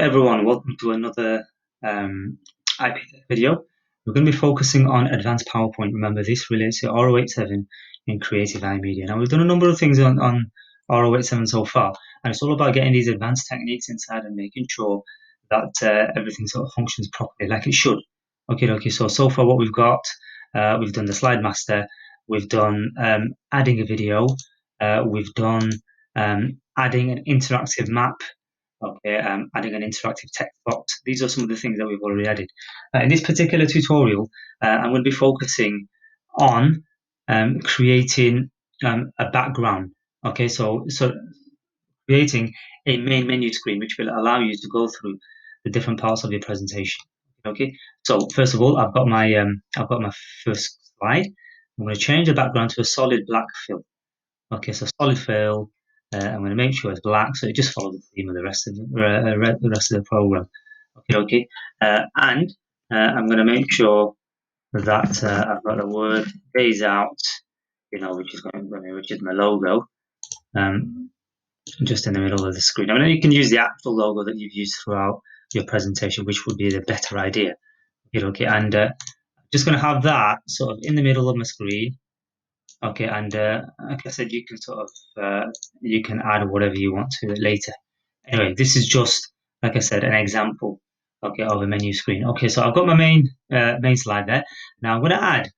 everyone, welcome to another IP Tech video. We're going to be focusing on advanced PowerPoint. Remember, this relates to R087 in Creative iMedia. Now, we've done a number of things on R087 so far, and it's all about getting these advanced techniques inside and making sure that everything sort of functions properly like it should. Okay, so far what we've got, we've done the slide master, we've done adding a video, we've done adding an interactive map, adding an interactive text box. These are some of the things that we've already added. In this particular tutorial, I'm going to be focusing on creating a background. Okay, so creating a main menu screen, which will allow you to go through the different parts of your presentation. Okay, so first of all, I've got my first slide. I'm going to change the background to a solid black fill. Okay, so solid fill. I'm going to make sure it's black, so it just follows the theme of the rest of the program. Okay. And I'm going to make sure that I've got the word "days out," which is my logo, just in the middle of the screen. I mean, you can use the actual logo that you've used throughout your presentation, which would be the better idea. Okay, and just going to have that sort of in the middle of my screen. Okay, and like I said, you can you can add whatever you want to it later. Anyway, this is just, like I said, an example, okay, of a menu screen. Okay, so I've got my main slide there. Now I'm going to add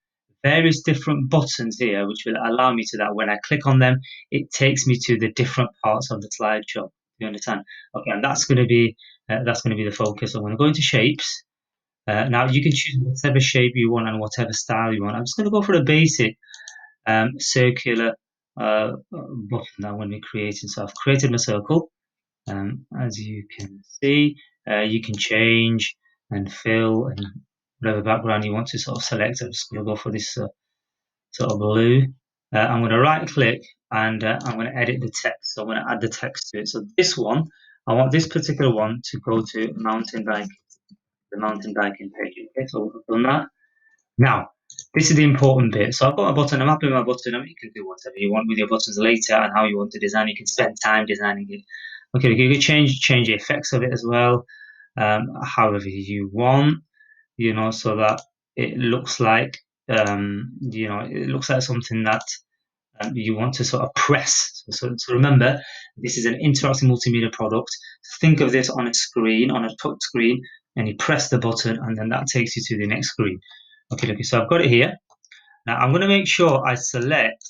various different buttons here, which will allow me to that. When I click on them, it takes me to the different parts of the slideshow. You understand? Okay, and that's going to be the focus. I'm going to go into shapes. Now you can choose whatever shape you want and whatever style you want. I'm just going to go for a basic circular button that I'm going to be creating. So I've created my circle. As you can see, you can change and fill and whatever background you want to sort of select. I'm just going to go for this sort of blue. I'm going to right click and I'm going to edit the text. So I'm going to add the text to it. So this one, I want this particular one to go to mountain bike, the mountain biking page. Okay, so we've done that. Now, this is the important bit. So I've got a button, I'm happy with my button. I mean, you can do whatever you want with your buttons later and how you want to design. You can spend time designing it. Okay, you can change the effects of it as well, however you want, so that it looks like, it looks like something that you want to sort of press. So remember, this is an interactive multimedia product. Think of this on a screen, on a touch screen, and you press the button, and then that takes you to the next screen. Okay, so I've got it here. Now I'm going to make sure I select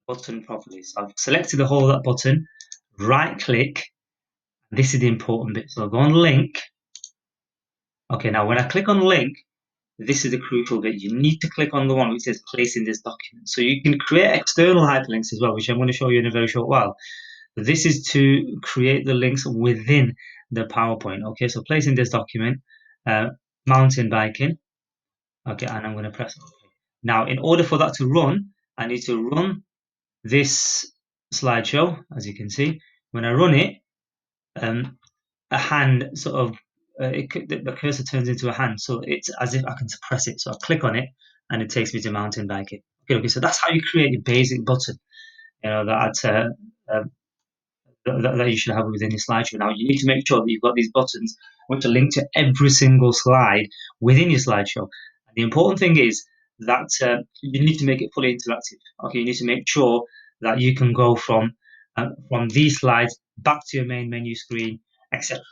button properly. So I've selected the whole of that button, right click. This is the important bit. So I'll go on link. Okay, now when I click on link, this is the crucial bit. You need to click on the one which says place in this document. So you can create external hyperlinks as well, which I'm going to show you in a very short while. But this is to create the links within the PowerPoint. Okay, so place in this document, mountain biking. Okay, and I'm going to press OK. Now, in order for that to run, I need to run this slideshow, as you can see. When I run it, a hand sort of, the cursor turns into a hand, so it's as if I can press it. So I click on it, and it takes me to mountain biking. Okay, so that's how you create your basic button, that you should have within your slideshow. Now, you need to make sure that you've got these buttons which are linked to every single slide within your slideshow. And the important thing is that you need to make it fully interactive. Okay, you need to make sure that you can go from these slides back to your main menu screen, etc.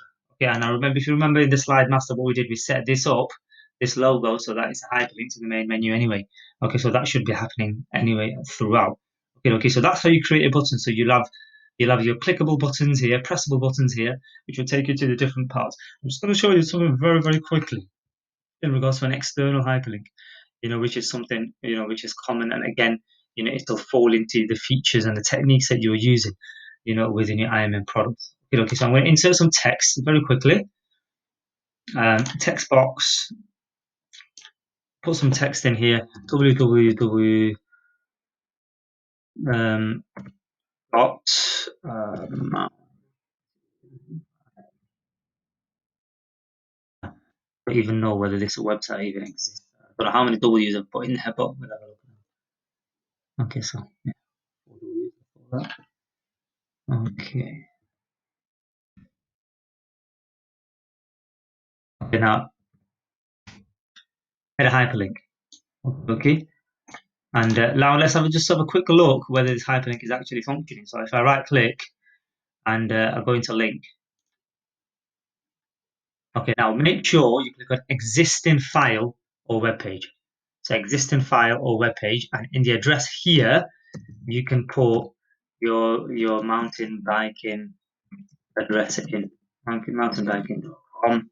Okay, and if you remember in the slide master, what we did, we set this up, this logo, so that it's a hyperlink to the main menu anyway. Okay, so that should be happening anyway throughout. Okay, so that's how you create a button. So you'll have your clickable buttons here, pressable buttons here, which will take you to the different parts. I'm just going to show you something very, very quickly in regards to an external hyperlink, which is something, which is common. And again, it'll fall into the features and the techniques that you're using, within your IMM product. Okay, so I'm going to insert some text very quickly. Text box. Put some text in here. www. I don't even know whether this website even exists. I don't know how many W's I've put in there, but we'll have a look. Okay, so yeah, 4 W's for that. Okay. Okay, now add a hyperlink. Okay, and now let's just have a quick look whether this hyperlink is actually functioning. So if I right click and I go into link, okay, now make sure you click on existing file or web page. So existing file or web page, and in the address here, you can put your mountain biking address in mountainbiking.com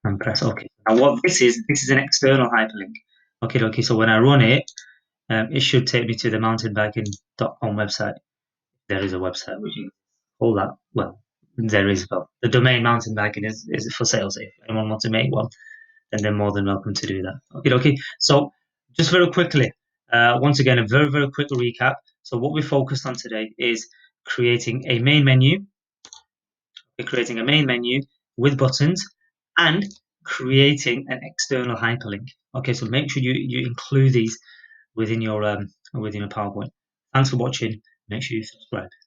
and press OK. Now what this is an external hyperlink. Okay, so when I run it, it should take me to the mountainbiking.com website. There is a website which is all that. Well, there is, well, the domain mountain biking is for sale. So if anyone wants to make one, then they're more than welcome to do that. Okay. So just very quickly, once again, a very quick recap. So what we focused on today is creating a main menu. We're creating a main menu with buttons and creating an external hyperlink. Okay, so make sure you include these within your PowerPoint. Thanks for watching. Make sure you subscribe.